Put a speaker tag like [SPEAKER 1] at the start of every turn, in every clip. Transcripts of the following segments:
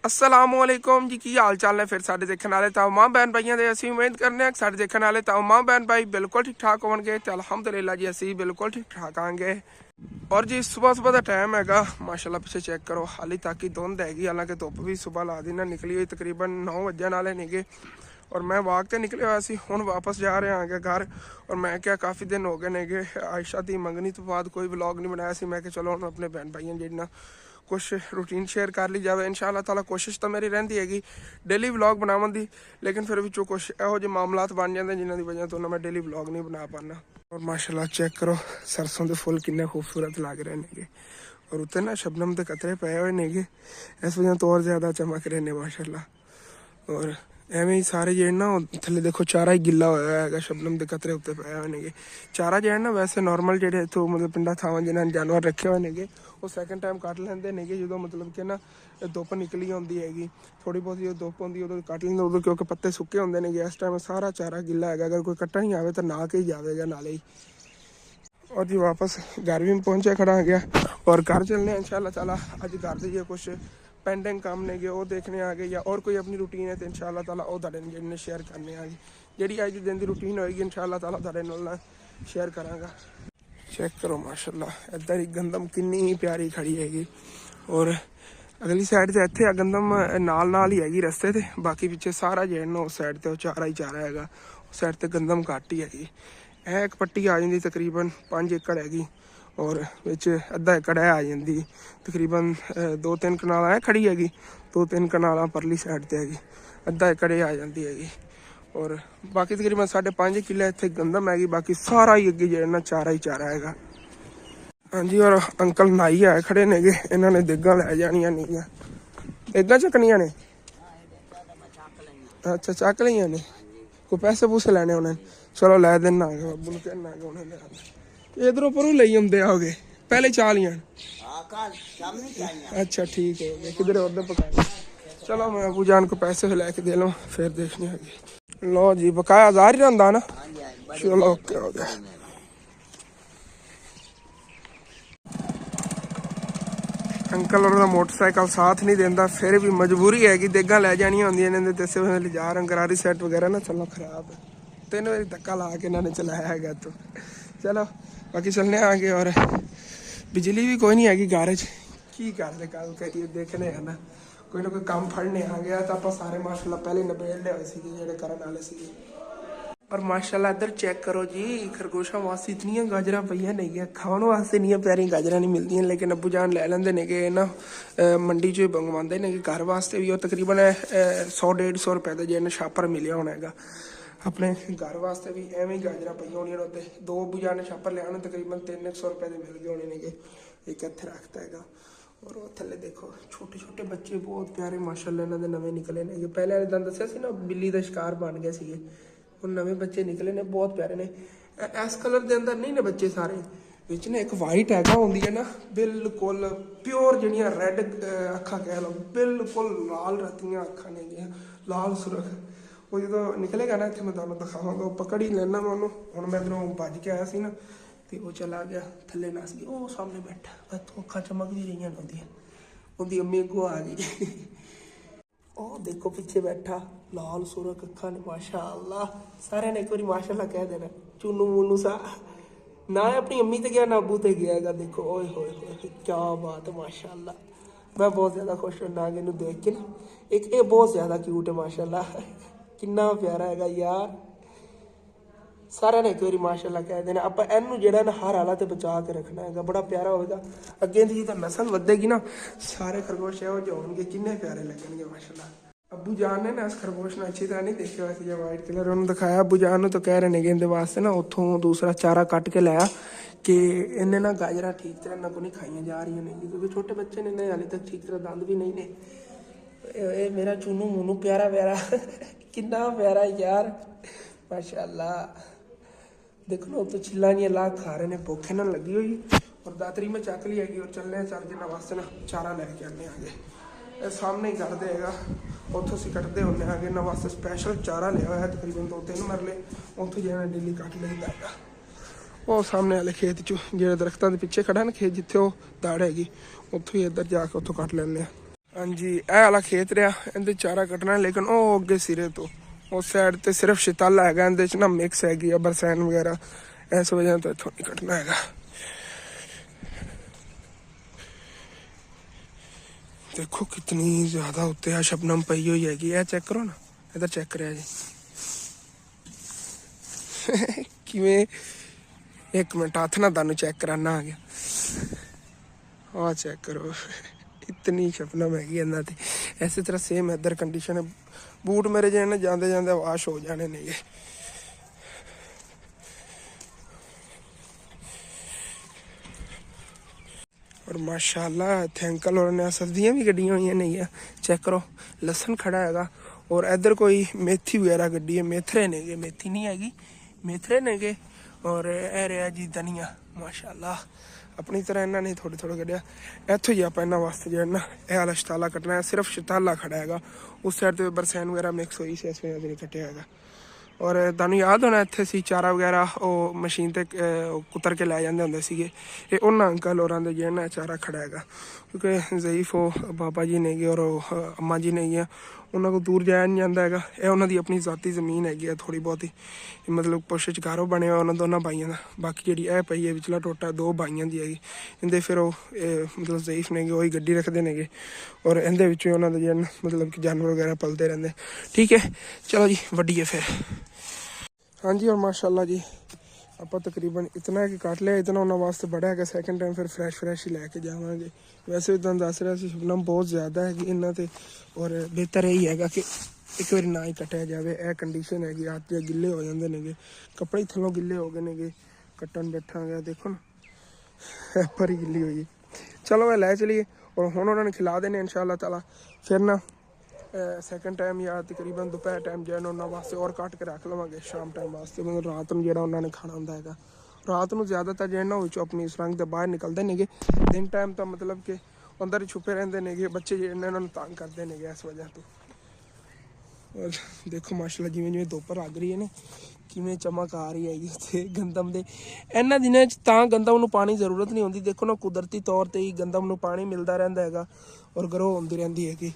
[SPEAKER 1] असलामुअलैकुम जी, की हाल चाल ने फिर साढ़े देखने वाले तमाम बहन भाइयों के असी उम्मीद करने साढ़े देखने वाले तमाम बहन भाई बिल्कुल ठीक ठाक होंगे। तो अलहमदुलिल्लाह जी असी बिल्कुल ठीक ठाक आएंगे। और जी सुबह सुबह का टाइम हैगा, माशाल्लाह पीछे चेक करो, हाली तक ही धुंध हैगी। हालांकि धुप भी सुबह ला दी ना निकली हुई, तकरीबन 9 बजन वाले नहीं। और मैं वाक तो निकले हुआ सी, हुण वापस जा रहे हैं घर। और मैं क्या काफ़ी दिन हो गए ने आयशा की मंगनी तो बाद कोई व्लॉग नहीं बनाया सी। मैं चलो हम अपने बहन भाइयों जिन्ना कुछ रूटीन शेयर कर ली जाए। इंशाअल्लाह ताला कोशिश तो मेरी रहिंदी हैगी डेली व्लॉग बनावन दी, लेकिन फिर विचों कुछ इहो जे मामलात बन जाते जिन्हां दी वजह तो मैं डेली व्लॉग नहीं बना पाना। और माशाल्लाह चेक करो सरसों के फुल किन्ने खूबसूरत लग रहे हैं। और उत्ते ना शबनम के कतरे पे हुए ने, इस वजह तो और ज़्यादा चमक रहे हैं माशाल्लाह। और एवं ही सारे जो ना थले देखो चारा ही गिला होया है, शबनम के कतरे उत्ते पे हुए ने। चारा जो है ना वैसे नॉर्मल जो इतों मतलब पिंडा थावां जिन्होंने जानवर रखे हुए ने वो सैकेंड टाइम कट लेंदे ने जो मतलब कि ना धुप निकली होंदी हैगी, थोड़ी बहुत जो धुप होंदी उदों कट लेंदे उदों, क्योंकि पत्ते सुक्के होंदे ने। इस टाइम सारा चारा गिला है, अगर कोई कट्टन ही आवे तो ना के ही जाएगा नाले ही। और जी वापस घर भी पहुंचे खड़ा आ गया और घर चलने इंशाल्लाह ताला। अज घर दे कुछ पेंडिंग काम ने गे वो देखने आ गए, या और कोई अपनी रूटीन है तो इंशाल्लाह ताला वो तुहाडे नाल शेयर करने आ गई। जी अज दिन की रूटीन होएगी इंशाल्लाह ताला तुहाडे नाल शेयर करांगा। चेक करो माशाल्लाह इधर ही गंदम कितनी प्यारी खड़ी हैगी। और अगली साइड से इतने गंदम नाल ही हैगी रस्ते ते, बाकी पिछे सारा जो है ना उस साइड ते चारा ही चारा हैगा। उस साइड ते गंदम घट ही हैगी। एक पट्टी आ जाती तकरीबन 5 एकड़ हैगी, और विच अद्धा एकड़ है आ जाती तकरीबन 2-3 कनाल है खड़ी हैगी, 2-3 कनाल परली साइड ते हैगी, अद्धा एकड़ आ जाती हैगी। और बाकी तकरीबन 5.5 किले इतने गंदम हैगी, बाकी सारा ही अगे जो ना चारा ही चारा हैगा। हाँ जी, और अंकल नाई आए खड़े ने, इन्होंने देगा लै जानिया नहीं, देगा चकनिया ने। अच्छा चक लिया ने, कोई पैसे पूसे लैने उन्हें? चलो लै देना बाबू ने कहना उन्हें इधरों परों ले आते आओगे पहले चालियां। अच्छा ठीक है, किधर उधर पकाए। चलो मैं अबू जान को पैसे लैके दे लो फिर देखनी होगी। लो जी बकाया 1000 ही रहा ना। चलो ओके हो गया। अंकल और मोटरसाइकिल साथ नहीं देता, फिर भी मजबूरी है कि देगा लै जानिया होंदियां ने, दसे हुए जा रंगरारी सेट वगैरह ना चलो खराब है। 3 बारी धक्का ला के इन्होंने चलाया है तो चलो बाकी चलने आगे। और बिजली भी कोई नहीं हैगी घर च, की करते कल करिए देखने है ना कोई काम फड़ने आ गया तो आप सारे माशाल्लाह पहले नबेड़ ले हुए जे करने वाले सी। और माशाल्लाह इधर चेक करो जी खरगोशा वास्ते इतनी गाजर पई नहीं, खाने वास्ते इनिया प्यारी गाजर नहीं मिलती, लेकिन अबू जान ले लेंदे ने ना मंडी चो मंगवाते ने घर वास्ते भी। और तकरीबन 100-150 रुपए का जो छापर मिलिया होना है अपने घर वास्ते भी। एवं गाजर पई होनी उत्ते 2 अबू जान ने छापर लिया तकरीबन 300 रुपए के मिल गए होने ने, एक इत्थे रखता है। और वो थले देखो छोटे छोटे बच्चे बहुत प्यारे माशाल्लाह इन्होंने नवे निकले ने। पहले वाले दिन दसिया ना बिल्ली का शिकार बन गए थे, नवे बच्चे निकले ने बहुत प्यारे ने। इस कलर के अंदर नहीं ने बच्चे सारे, विच ने एक वाइट हैगा होंदी है ना बिल्कुल प्योर जड़ियाँ रैड अखा कह लो, बिल्कुल लाल रतियाँ अखा ने गया लाल सुरख। वो जो निकलेगा ना इतने मैं तुम दिखावागा, पकड़ ही लेना मैं उन्होंने। हूँ मैं इधरों भज के आया ना तो वो चला गया थले नस गया, वो सामने बैठा तो अखा चमक भी रही होंदियां, उनकी अम्मी अगों आ गई। ओ देखो पीछे बैठा लाल सुरख अखा ने माशाअल्लाह। सारे ने एक बार माशाअल्लाह कह देना। चुनू मुनू सा ना अपनी अम्मी ते गया ना अबू ते गया। देखो ओए होए होए क्या बात है माशाअल्लाह। मैं बहुत ज़्यादा खुश हूँ नागे नू देख के ना। एक ये बहुत ज़्यादा क्यूट है माशाअल्लाह, कितना प्यारा है यार। सारे ने एक बार माशाअल्लाह कह देना। आप इनू जो ना हर हालत बचा के रखना है, बड़ा प्यारा होगा। अगे की जो नस्ल वधेगी ना सारे खरगोश इहो जे होंगे किन्ने प्यारे लगेंगे माशाअल्लाह। अबू जान ने ना इस खरगोश ने अच्छी तरह नहीं देखा वैसे जो वाइट कलर उन्होंने दिखाया। अबू जान तो कह रहे हैं इहदे वास्ते ना उतों दूसरा चारा कट के लाया कि इन्हें ना गाजर ठीक तरह ना को नहीं खाइया जा रही नहीं, क्योंकि छोटे बच्चे ने ना हाले तक ठीक तरह दंद भी नहीं ने। ये मेरा चुनू मुनू प्यारा प्यारा कितना प्यारा यार माशाअल्लाह। देखो ना तो छिला जी ला खा रहे हैं, भुख ना लगी हुई। और दातरी में चक ली हैगी और चलने चल जिन्होंने वास्ते ना चारा लैके आने आगे सामने ही कर देगा, उतों अं कटते होंगे आगे इन्होंने वास्ते स्पैशल चारा लिया हुआ है तकरीबन 2-3 मरले, उतों जाना डेली कट लेंदा है। वो सामने वाले खेत जो दरख्तों के पिछे खड़ा ना खेत जिथे वो दाड़ हैगी, उतों ही इधर जाके उतों कट लेंगे। हाँ जी, ਇਹ ਵਾਲਾ ਖੇਤ ਰਿਹਾ, ਇਹਦੇ ਚਾਰਾ ਕੱਟਣਾ, ਲੇਕਿਨ ਉਹ ਅੱਗੇ ਸਿਰੇ ਤੋਂ ਉਸ ਸਾਈਡ ਤੇ ਸਿਰਫ ਸ਼ਿਤਾਲਾ ਹੈਗਾ, ਇਹਦੇ ਚ ਨਾ ਮਿਕਸ ਹੈਗੀ ਆ ਬਰਸੈਨ ਵਗੈਰਾ, ਇਸ ਵਜ੍ਹਾ ਤੋਂ ਇੱਥੋਂ ਨਹੀਂ ਕੱਟਣਾ ਹੈਗਾ। देखो कितनी ज्यादा उत्ते आ शबनम पई हुई हैगी, ए चेक करो ना, इधर चेक करिया जी। किवें, एक मिनट हाथ ना तानू चेक कराना आ गया, आ चेक करो इतनी शबनम हैगी इन्हां ते। इस तरह सेम इधर कंडीशन है, बूट मेरे जे ने जांदे जांदे वाश हो जाने ने ये। और माशाल्लाह इत्थे अंकल और ने सब्जियां भी कड्डियां हुई नहीं है, चेक करो लसन खड़ा हैगा। और इधर कोई मेथी वगैरह कड्डी है, मेथरे ने गे, मेथी नहीं हैगी, मेथरे ने गे। और ए रहा जी धनिया, माशाल्लाह अपनी तरह इन्होंने थोड़े थोड़े कड्डिया। इत्थों ही आप इन्होंने वास्ते जो है ना यह वाला शताला कट्टना है, सिर्फ शताला खड़ा हैगा, उस साइड तो बरसैन वगैरह मिक्स हुई सी, इस वजह से नहीं कट्टिया हैगा। और तुहानू याद होना इत्थे सी चारा वगैरह वो मशीन ते कुतर के लै जांदे हुंदे सीगे, ये उन्हां अंकल होरां दे जे ना चारा खड़ा हैगा। क्योंकि ज़ईफ वो बाबा जी ने गे और अम्मा जी ने गे, उन्हां को दूर जाया नहीं जांदा हैगा। ये उन्हां दी अपनी ज़ाती ज़मीन हैगी है थोड़ी बहुती, मतलब पुछ च घर बने उन्हां दोनों भाइयों दा। बाकी जिहड़ी ए पई है विचला टोटा दो भाइयों दी हैगी, इंदे फिर वो मतलब ज़ईफ ने गे वही गड्डी रखदे ने गे, और इंदे विचों उन्हां दे जे मतलब कि जानवर वगैरह पलदे रहिंदे। ठीक है, चलो जी वड्डीए फिर। हाँ जी, और माशाल्लाह जी आप तकरीबन इतना कि काट लिया, इतना उन्होंने वास्ते बड़ा है कि सैकेंड टाइम फिर फ्रैश ही लैके जावांगे। वैसे भी तुहानू दस रहा सी शबनम बहुत ज़्यादा है कि इन्हां ते, और बेहतर यही हैगा कि एक बार ना ही कटिया जाए। यह कंडीशन है कि हाथ जो गिले हो जाते हैं, कपड़े ही थलों गिले हो गए ने, कट्टन बैठा गया देखो ना पर ही गिली हुई। चलो वह लै चलिए, और हुण उन्होंने खिला देने इंशाअल्लाह ताला। फिर ना सैकेंड टाइम या तकरीबन दोपहर टाइम जो है उन्होंने वास्ते और कट के रख लवेंगे शाम टाइम वास्ते, मतलब रात में जो उन्होंने खाना होंदा है। रात में ज़्यादातर जो है ना अपनी सुरंग के बाहर निकलते हैं, दिन टाइम तो मतलब कि अंदर ही छुपे रहते हैं, बच्चे जो इन्होंने तंग करते हैं इस वजह तो। और देखो माशाल्लाह जिमें जिमें धुप्प लग रही है ना, किमें चमक आ रही हैगी उत्थे गंदम दे। इन्हां दिनां च तां गंदम नूं पानी जरूरत नहीं होंदी, देखो ना कुदरती तौर पर ही गंदम नूं पानी मिलता रहिंदा हैगा और ग्रो होंदी रहिंदी हैगी।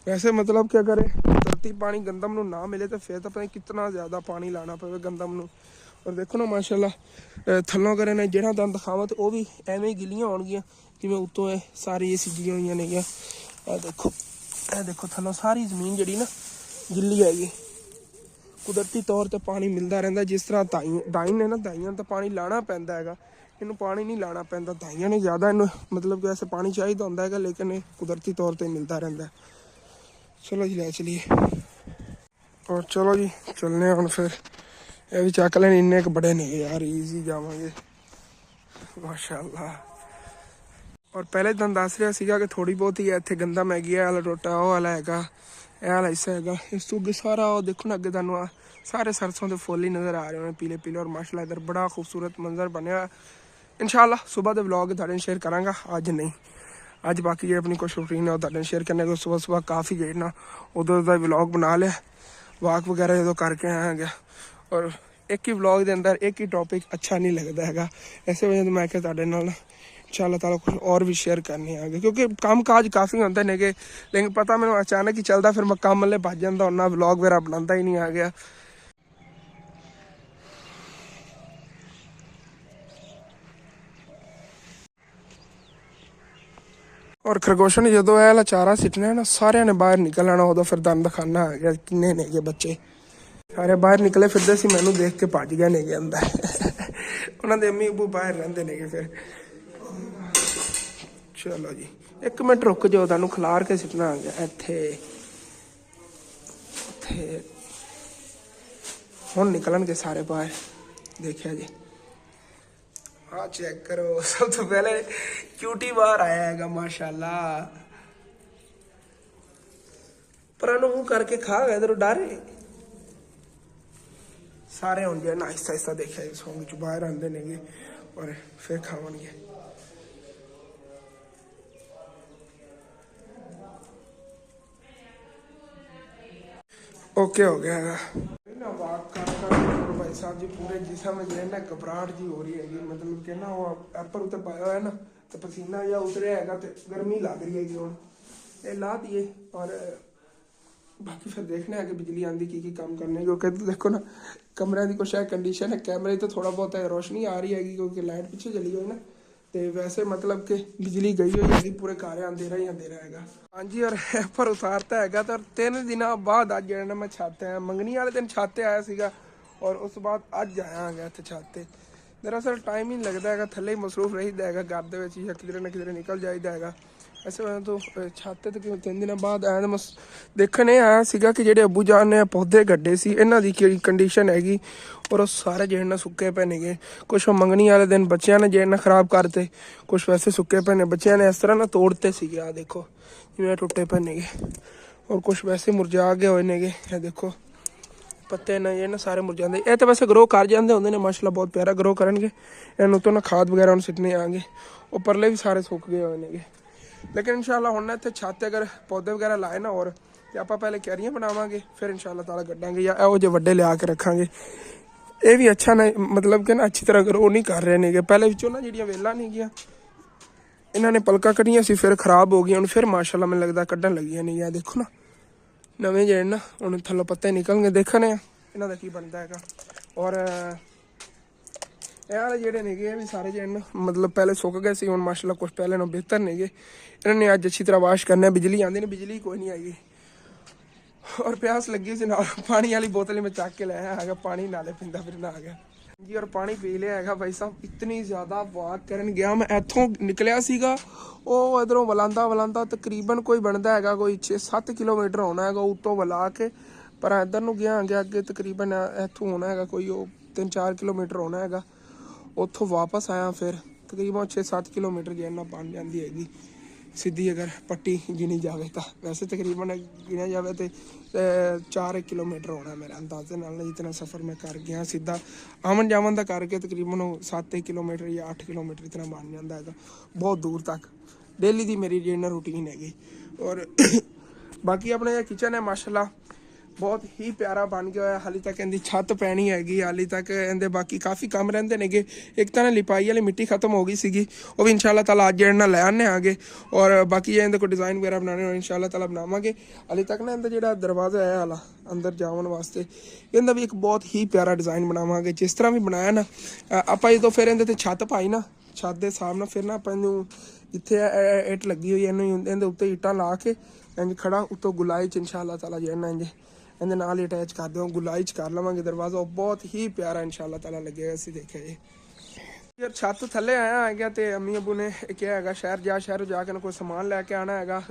[SPEAKER 1] वैसे मतलब कि अगर कुदरती पानी गंदम नूं ना मिले तो फिर तो पता कितना ज़्यादा पानी लाना पवे गंदम नूं। और देखो ना माशाल्लाह थल्लों अगर इन्हें जड़ा दंद दिखावां तो वह भी एवें ही गिलियां होणगियां जिवें उत्तों सारी ये सिज्जियां होईयां ने। देखो थल्लों सारी जमीन जिहड़ी ना गिल्ली हैगी, कुदरती तौर पर पानी मिलता रहिंदा। जिस तरह दाई ने ना, दाइयां तो पानी लाना पैंदा हैगा, इनू पानी नहीं लाना पैंदा। दाइयां ने ज़्यादा इनू मतलब कि वैसे पानी चाहिदा हुंदा हैगा, लेकिन ये कुदरती तौर पर मिलता रहिंदा। चलो जी लै चलिए, और चलो जी चलने हम फिर। ये भी चक लेने, इन्ने क बड़े नहीं यार, ईजी जावांगे माशाल्लाह। और पहले तुहानू दस रहा सीगा कि थोड़ी बहुत ही इत्थे गंदम हैगी, वाला टोटा वो वाला हैगा, यह वाला हिस्सा हैगा। इस तो अगे सारा देखो ना, अगे तुहानू सारे सरसों के फुल ही नज़र आ रहे हैं पीले पीले। और माशाल्लाह इधर बड़ा खूबसूरत मंजर बनया। इंशाअल्लाह सुबह के व्लॉग तुहाडे शेयर करांगा, अज नहीं, अज बाकी जो अपनी कुछ रूटीन है तुहाडे शेयर करने को। सुबह सुबह काफ़ी जो ना उधर का व्लॉग बना लिया, वाक वगैरह जो करके आया गया। और एक ही व्लॉग के अंदर एक ही टॉपिक अच्छा नहीं लगता है, इस वजह से मैं क्या तुहाडे नाल इंशाअल्लाह ताला कुछ और भी शेयर करने आ गए, क्योंकि काम काज काफ़ी होंगे ने, लेकिन पता मैंने अचानक ही चलता, फिर मैं काम वाले भज जाता उन्ना, व्लॉग वगैरह बनाता ही नहीं आ गया। और खरगोशन जो है चारा सिटना है ना, सारे ने बाहर निकल आना, उदों फिर दंद खाना आ गया, किन्ने ने बच्चे सारे बाहर निकले फिरदे सी, मैनू देख के भज गए ने अंदर उन्होंने अम्मी अबू बाहर रहिंदे ने फिर। चलो जी एक मिनट रुक जाओ, तुहानू खिलार के सिटना आ गया इत्थे हुण निकलणगे सारे बाहर। देखिया जी, हाँ चेक करो, सब तो पहले क्यूटी बाहर आया है माशाल्लाह, पर मुंह करके खा गए इधर डरे सारे हुण जो ना आहिस्ता आहिस्ता। देखिया सौंग चो बाहर आते ने और फिर खावणगे। ओके हो गया है ना, वाक कर भाई साहब जी पूरे जिसम में जो है ना घबराहट जी हो रही हैगी, मतलब कि ना वो एप्पल उत्ते पाया हुआ है ना, तो पसीना या उतरिया हैगा, तो गर्मी लग रही हैगी हुण। ये ला दिए और बाकी फिर देखने हैं कि बिजली आंदी की काम करने, क्योंकि देखो ना कमरे की कुछ है कंडीशन है, कैमरे तो थोड़ा बहुत है रोशनी आ रही हैगी क्योंकि लाइट पीछे चली हुई ना, तो वैसे मतलब कि बिजली गई हुई हैगी, पूरे घर अंधेरा ही अंधेरा हैगा। हाँ जी, और पर उतारता हैगा तो 3 दिनों बाद अज जो मैं छत आया, मंगनी वाले दिन छत आया सीगा और उस बाद अज आया हैगा इत्थे छत। दरअसल टाइम ही नहीं लगता हैगा, थल्ले ही मसरूफ रहीदा हैगा घर दे विच, या किधरे ना किधरे निकल जाईदा हैगा। ऐसे मैं तो छत ते 3 दिनों बाद आया, तो मैं देखण ये आया सीगा कि ਜਿਹੜੇ अबू जान ने पौधे गड्ढे सी इन्हां दी की कंडीशन हैगी, और वो सारे ਜਿਹੜੇ ना सुक्के पे नेगे। कुछ मंगनी वाले दिन बच्चों ने ਜਿਹੜੇ ना खराब करते, कुछ वैसे सुक्के पे ने, बच्चों ने इस तरह ना तोड़ते सीगे, आ देखो जिवें टुटे पे नेगे, और कुछ वैसे मुरझा गए हुए नेगे। ये देखो पत्ते ने ये ना सारे मुरझाते, ये तो वैसे ग्रो कर जाते होंगे ने माशाल्लाह, बहुत प्यारा ग्रो करनगे। इन्हूं तो ना खाद वगैरह हम सिटने आएंगे, और परले भी सारे सुक गए हुए नेगे। लेकिन इंशाल्लाह हुण इत्थे छत अगर पौधे वगैरह लाए ना, और ते आपां पहले क्यारियां बनावांगे, फिर इंशाल्लाह ताला गड्डांगे या इहो जे वड्डे लिया के रखांगे। ये भी अच्छा ना मतलब कि ना अच्छी तरह ग्रो नहीं कर रहे नेगे। पहले विचों ना जिहड़ियां वेलां नेगियां इन्हां ने पलका कड्ढियां सी, फिर खराब हो गई, हुण फिर माशाल्लाह मैनूं लगदा कड्ढण लगियां ने। देखो ना नਵੇਂ ਜਿਹੜੇ ना हुण थल्लों पत्ते निकलणगे, देखने आ इन्हां दा की बनदा हैगा। और ਇਹ ਵਾਲੇ ਜਿਹੜੇ नेगे ये भी सारे ਜਿਹੜੇ ना मतलब पहले सुक गए सी, हुण माशाल्लाह कुछ पहले नालों बेहतर नेगे। इन्हां ने अज अच्छी तरह वाश करना। बिजली आंदी ने, बिजली कोई नहीं आई, और प्यास लगी सी नाल पानी वाली बोतल मैं चक के लाया हैगा, पानी नाले पींदा फिरना आ गया जी, और पानी पी लिया हैगा भाई साहब। इतनी ज़्यादा वाक करन गया मैं, इत्थों निकलिया सीगा ਉਹ इधरों वलांदा वलांदा तकरीबन कोई बनता हैगा कोई 6-7 किलोमीटर होना हैगा उत्तों वला के, पर इधर नूं गया अगे तकरीबन इत्थों होना हैगा कोई 3-4 किलोमीटर होना हैगा। उत्थों वापस आया फिर तकरीबन 6-7 किलोमीटर गिनना बन जाती हैगी सीधी, अगर पट्टी गिनी जाए तो। वैसे तकरीबन गिनिया जाए तो 4 किलोमीटर होना मेरे अंदाजे नाल, जितना सफ़र मैं कर गया सीधा आवन जावन का करके तकरीबन 7 किलोमीटर या 8 किलोमीटर इतना बन जाता है, बहुत दूर तक डेली की मेरी जी रूटीन हैगी। और बाकी अपना किचन है माशाल्लाह बहुत ही प्यारा बन गया होया। हाली तक इहदी छत पैनी हैगी, हाली तक इहदे बाकी काफ़ी काम रहिंदे नेगे। एक तो ना लिपाई वाली मिट्टी खत्म हो गई सीगी, वो भी इंशाल्लाह ताला अज जेहड़ा लै आने आगे, और बाकी इहदे कोई डिज़ाइन वगैरह बनाने होने इंशाल्लाह ताला बनावांगे। हाली तक ना इहदा जेहड़ा दरवाज़ा है वाला अंदर जावन वास्ते, इहदा भी एक बहुत ही प्यारा डिज़ाइन बनावांगे। जिस तरह भी बनाया ना आपां जो फिर इहदे ते छत पाई ना, छत के हिसाब नाल फिर ना आपां इहनूं जिथे इट लगी हुई है इहदे उत्ते ईटां ला के इंज खड़ा उत्तों गुलाई च इंशाल्लाह ताला जेहड़ा इंज ਇਹਦੇ ਨਾਲ ਹੀ ਅਟੈਚ ਕਰ ਦਿਓ, ਗੁਲਾਈ 'ਚ ਕਰ ਲਵਾਂਗੇ ਦਰਵਾਜ਼ਾ, ਬਹੁਤ ਹੀ ਪਿਆਰਾ ਇੰਸ਼ਾਅੱਲਾ ਤਾਲਾ ਲੱਗੇਗਾ। ਅਸੀਂ ਦੇਖਿਆ ਜੀ ਯਾਰ ਛੱਤ ਥੱਲੇ ਆਇਆ ਹੈਗਾ, ਤੇ ਅੰਮੀ ਅਬੂ ਨੇ ਕਿਹਾ ਹੈਗਾ ਸ਼ਹਿਰੋਂ ਜਾ ਕੇ ਕੋਈ ਸਮਾਨ ਲੈ ਕੇ ਆਉਣਾ ਹੈਗਾ,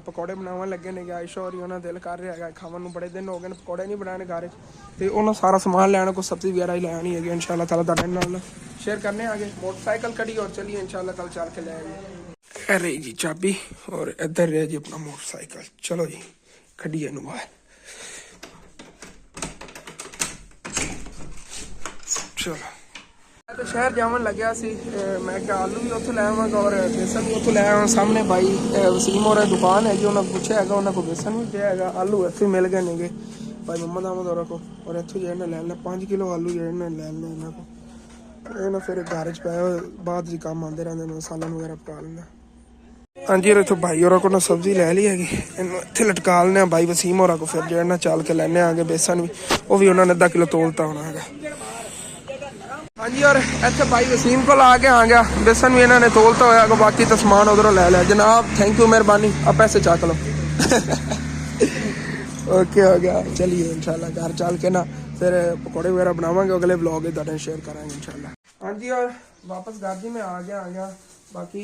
[SPEAKER 1] ਪਕੌੜੇ ਬਣਾਉਣ ਲੱਗੇ ਨੇ। ਆਇਸ਼ਾ ਹੋਰੀ ਉਹਨਾਂ ਦਿਲ ਕਰ ਰਿਹਾ ਹੈਗਾ ਖਾਣ ਨੂੰ, ਬੜੇ ਦਿਨ ਹੋ ਗਏ ਨੇ ਪਕੌੜੇ ਨਹੀਂ ਬਣਾਏ ਘਰ 'ਚ, ਤੇ ਉਹਨਾਂ ਸਾਰਾ ਸਮਾਨ ਲੈਣਾ, ਕੋਈ ਸਬਜ਼ੀ ਵਗੈਰਾ ਹੀ ਲੈਣੀ ਹੈਗੀ ਇੰਸ਼ਾਅੱਲਾ ਤਾਲਾ ਤੁਹਾਡੇ ਨਾਲ शेयर करने आगे। मोटरसाइकिल कड़ी और चलिए इंशाल्लाह कल चल के ले आएंगे। रही जी चाबी और इधर रह जी अपना मोटरसाइकिल, चलो जी कड़िए नु बाहर, चलो। तो शहर जावन लग्या सी, मैं क्या आलू भी उत्थों लै आवांगा और बेसन भी उत्थों लै आवां। सामने भाई वसीम और दुकान है, जो उन्हें पूछा है उन्होंने को बेसन भी दिया है, आलू इत्थों मिल गए नेगे भाई मोहम्मद अहमद और को, और इत्थों जो लै लेना 5 किलो आलू जो लै लेना इन्हों को, ये फिर घर च पाया बाद च काम आते रहते, सालन वगैरह पका लेंगे। हाँ जी, और इतों भाई और को सब्जी लै ली हैगी, इन्हों इत्थे लटका लेने भाई वसीम और को, फिर जो चल के लैने आगे बेसन भी, वो भी उन्होंने अद्धा किलो तोलता होना है। हाँ जी, और इतने भाई वसीम को ला के आ गया, बेसन भी इन्होंने तोलता होया, बाकी तो समान उधरों लै लिया। जनाब थैंक यू, मेहरबानी, आप पैसे चक लो। ओके हो गया, चलिए इंशाल्लाह घर चल के ना फिर पकौड़े वगैरह बनावांगे, अगले व्लॉग में शेयर कराएंगे इंशाल्लाह। हाँ जी, और वापस घर जी में आ गया। बाकी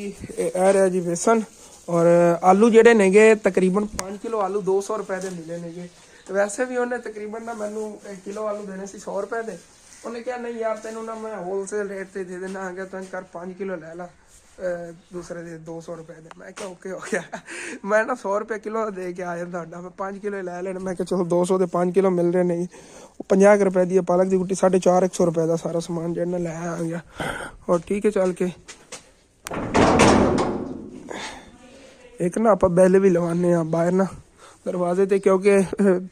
[SPEAKER 1] आ रहा जी बेसन और आलू जेडे नेगे तकरीबन 5 किलो आलू 200 रुपए के मिले नेगे। वैसे भी उन्हें तकरीबन ना मैनू 1 किलो आलू देने से 100 रुपए के, उन्हें कहा नहीं यार तेनों ना मैं होलसेल रेट से दे देना, आ गया तो कर 5 किलो ले ला, दूसरे दे 200 रुपए दे। मैं क्या ओके हो गया, मैं ना 100 रुपए किलो दे के आ जाता, मैं 5 किलो ले लेना। मैं क्या चलो 200 के 5 किलो मिल रहे नहीं, 50 रुपए दी पालक की गुट्टी 450 रुपए का सारा समान जो लै आ गया। और ठीक है चल के एक ना आप बैल भी लवाने बाहर ना, ਦਰਵਾਜ਼ੇ ਤੇ, ਕਿਉਂਕਿ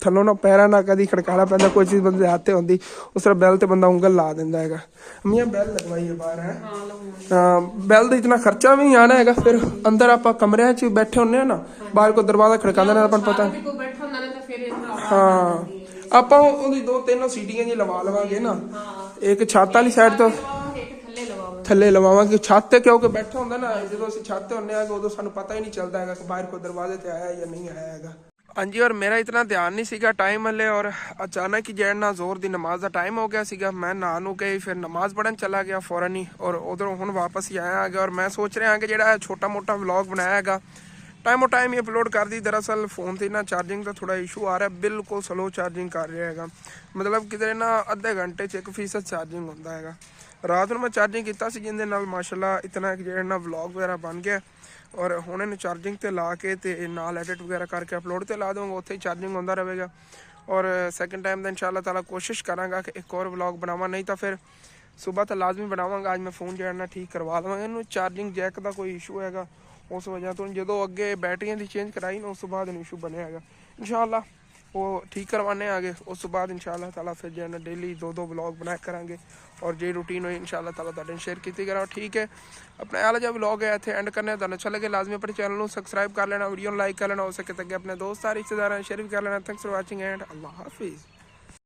[SPEAKER 1] ਥੱਲੋਂ ਨਾ ਪੈਰਾਂ ਨਾਲ ਕਦੀ ਖੜਕਾਣਾ ਪੈਂਦਾ, ਕੋਈ ਚੀਜ਼ ਬੰਦੇ ਦੇ ਹੱਥ ਤੇ ਹੁੰਦੀ, ਉਸ ਤਰ੍ਹਾਂ ਬੈਲ ਤੇ ਬੰਦਾ ਉਂਗਲ ਲਾ ਦਿੰਦਾ ਹੈਗਾ। ਮੀਆਂ ਬੈਲ ਲਗਵਾਈ ਹੈ ਬਾਹਰ ਹੈ। ਹਾਂ, ਬੈਲ ਦਾ ਇਤਨਾ ਖਰਚਾ ਵੀ ਨਹੀਂ ਆਣਾ ਹੈਗਾ। ਫਿਰ ਅੰਦਰ ਆਪਾਂ ਕਮਰਿਆਂ 'ਚ ਬੈਠੇ ਹੁੰਦੇ ਆ ਨਾ, ਬਾਹਰ ਕੋਈ ਦਰਵਾਜ਼ਾ ਖੜਕਾਉਂਦਾ ਨਾ, ਆਪਾਂ ਨੂੰ ਪਤਾ। ਹਾਂ, ਆਪਾਂ ਉਹਦੀ 2-3 ਸੀਟੀਆਂ ਜੀ ਲਵਾ ਲਵਾਂਗੇ ਨਾ, ਇੱਕ ਛੱਤ ਵਾਲੀ ਸਾਈਡ ਤੋਂ ਥੱਲੇ ਲਵਾਵਾਂਗੇ ਛੱਤ ਤੇ, ਕਿਉਂਕਿ ਬੈਠਾ ਹੁੰਦਾ ਨਾ, ਜਦੋਂ ਅਸੀਂ ਛੱਤ ਤੇ ਹੁੰਦੇ ਆ ਉਦੋਂ ਸਾਨੂੰ ਪਤਾ ਹੀ ਨਹੀਂ ਚੱਲਦਾ ਹੈਗਾ ਕਿ ਬਾਹਰ ਕੋਈ ਦਰਵਾਜ਼ੇ ਤੇ ਆਇਆ ਜਾਂ ਨਹੀਂ ਆਇਆ ਹੈਗਾ। ਹਾਂਜੀ, ਔਰ ਮੇਰਾ ਇਤਨਾ ਧਿਆਨ ਨਹੀਂ ਸੀਗਾ ਟਾਈਮ ਹਲੇ, ਔਰ ਅਚਾਨਕ ਹੀ ਜਿਹੜਾ ਨਾ ਜ਼ੋਰ ਦੀ ਨਮਾਜ਼ ਦਾ ਟਾਈਮ ਹੋ ਗਿਆ ਸੀਗਾ। ਮੈਂ ਨਹਾ ਨੂੰ ਕੇ ਫਿਰ ਨਮਾਜ਼ ਪੜ੍ਹਨ ਚਲਾ ਗਿਆ ਫੌਰਨ ਹੀ, ਔਰ ਉਧਰੋਂ ਹੁਣ ਵਾਪਸ ਹੀ ਆਇਆ ਹੈਗਾ। ਔਰ ਮੈਂ ਸੋਚ ਰਿਹਾ ਕਿ ਜਿਹੜਾ ਛੋਟਾ ਮੋਟਾ ਵਲੌਗ ਬਣਾਇਆ ਹੈਗਾ ਟਾਈਮੋ ਟਾਈਮ ਹੀ ਅਪਲੋਡ ਕਰਦੀ। ਦਰਅਸਲ ਫੋਨ ਤੇ ਨਾ ਚਾਰਜਿੰਗ ਦਾ ਥੋੜਾ ਇਸ਼ੂ ਆ ਰਿਹਾ, ਬਿਲਕੁਲ ਸਲੋ ਚਾਰਜਿੰਗ ਕਰ ਰਿਹਾ ਹੈਗਾ। ਮਤਲਬ ਕਿਤੇ ਨਾ ਅੱਧੇ ਘੰਟੇ 'ਚ 1% ਚਾਰਜਿੰਗ ਹੁੰਦਾ ਹੈਗਾ। ਰਾਤ ਨੂੰ ਮੈਂ ਚਾਰਜਿੰਗ ਕੀਤਾ ਸੀ, ਜਿਹਦੇ ਨਾਲ ਮਾਸ਼ਾਅੱਲਾ ਇਤਨਾ ਜਿਹੜਾ ਨਾ ਵਲੌਗ ਵਗੈਰਾ ਬਣ ਗਿਆ। ਔਰ ਹੁਣ ਇਹਨੂੰ ਚਾਰਜਿੰਗ ਤੇ ਲਾ ਕੇ ਤੇ ਨਾਲ ਐਡਿਟ ਵਗੈਰਾ ਕਰਕੇ ਅਪਲੋਡ ਤੇ ਲਾ ਦਊਂਗਾ, ਉੱਥੇ ਹੀ ਚਾਰਜਿੰਗ ਹੁੰਦਾ ਰਹੇਗਾ। ਔਰ ਸੈਕਿੰਡ ਟਾਈਮ ਦਾ ਇਨਸ਼ਾਅੱਲਾ ਤਾਲਾ ਕੋਸ਼ਿਸ਼ ਕਰਾਂਗਾ ਕਿ ਇੱਕ ਹੋਰ ਵਲੌਗ ਬਣਾਵਾਂ, ਨਹੀਂ ਤਾਂ ਫਿਰ ਸੁਬਾਹ ਤਾਂ ਲਾਜ਼ਮੀ ਬਣਾਵਾਂਗਾ। ਅੱਜ ਮੈਂ ਫੋਨ ਜਿਹੜਾ ਨਾ ਠੀਕ ਕਰਵਾ ਲਵਾਂਗਾ ਇਹਨੂੰ। ਚਾਰਜਿੰਗ ਜੈਕ ਦਾ ਕੋਈ ਇਸ਼ੂ ਹੈਗਾ, ਉਸ ਵਜ੍ਹਾ ਤੋਂ ਜਦੋਂ ਅੱਗੇ ਬੈਟਰੀਆਂ ਦੀ ਚੇਂਜ ਕਰਾਈ ਨਾ, ਉਸ ਤੋਂ ਬਾਅਦ ਇਹਨੂੰ ਇਸ਼ੂ ਬਣਿਆ ਹੈਗਾ। ਇਨਸ਼ਾਅੱਲਾ ਉਹ ਠੀਕ ਕਰਵਾने आगे, उस तो बाद इंशाल्लाह ताला फिर जो है ना डेली 2-2 व्लॉग बनाया करेंगे। और जो रूटीन हुई इंशाल्लाह ताला तुहाडे शेयर की करा। ठीक है, अपना आला जो व्लॉग है इत्थे एंड करने। तुहानूं अच्छा लगे लाजमी अपने चैनल को सब्सक्राइब कर लेना, वीडियो लाइक कर लेना, हो सके तो अपने दोस्त रिश्तेदार शेयर भी कर लेना। थैंक्स फॉर वाचिंग एंड अल्लाह हाफिज़।